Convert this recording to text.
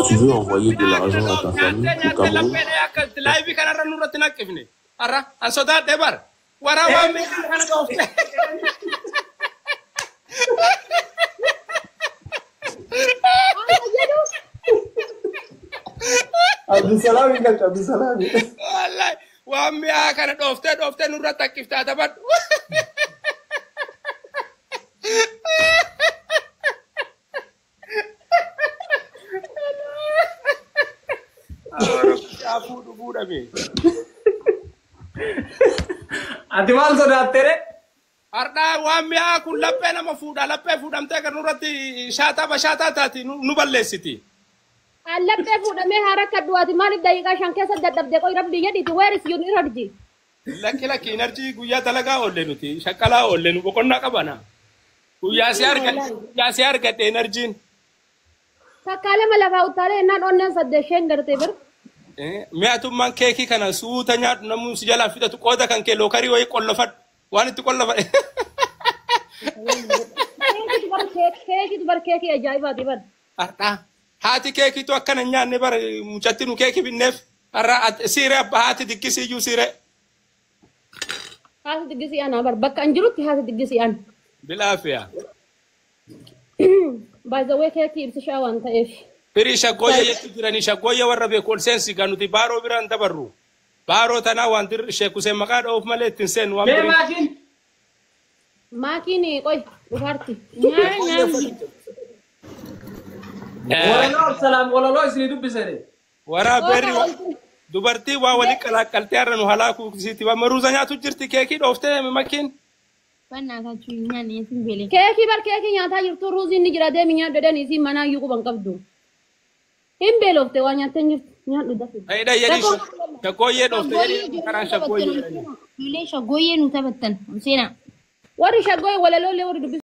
Tu veux envoyer de l'argent à ta famille au Cameroun? Abdussalam kan Abdussalam. Wallahi wa miya kana dofte nurra takifta tabat. Adimal soda tere? Arda wa miya kun lappe nama fuda lappe fudamte kan nurratti shata bashata tati nu ballesiti. Lappe fudame haraka duati malik daqiqa shan keessa dadhabde qoy rabbi jedhiti where is your energy? Lakki energy guyyaa dalagaa oolle nuti shaqqalaa oolle nu boqonnaa qabana. Guyyaa si argadhe enerjiin. Takkaalee malafaa utaalee innaan onneen saddesheen gartee bir. Mi'aatummaan keekii kana suuta nyaadhu namni si jalaa fixatu qooda kan kee lookarii wayii qollofadhu waan itti qollofadhe. Keekitu bar keekii ajaa'ibaati bar. Har'aa haati keekiitu akkana nyaanne bar mucatti nu keekii binneef har'aa siiree abbaa haati diggisii iyyuu siiree. Haati diggisii ana bar bakka an jirutti haati diggisii ana. Bilaafiyaa. By the way keekii ibsishaa waan ta'eef. Firii shaggooyya jettu jiranii shaggooyya warra beeku ol seensi kan nuti baaroo biraan dabarru. Baaroo tanaa waan dirri sheekusee maqaa dhoof malee ittiin seenu waan birii. Maakiin qoy dhufaarti. Walaloo salaam walaloo isinii dubbisanii. Waraabbeerri dubartii waa walii qalaqaltee har'a nu halaakuu siiti waan maruuza nyaatu jirti keekii dhooftee makiin. Keekii bar keekii nyaataa jirtu ruuziin ni jira deemi nyaadhu dheedanii si manaa iyyuu quban qabdu. Hin beelofte waa nyaattee jirtu nyaadhu dafi. Ayidha jedhii shaggooyyee dhoofte jedhii karaan shaggooyyee. Warri shaggooyyee nu taphattan seenaa. Warri shaggooyyee walaloolee warri dubbisu.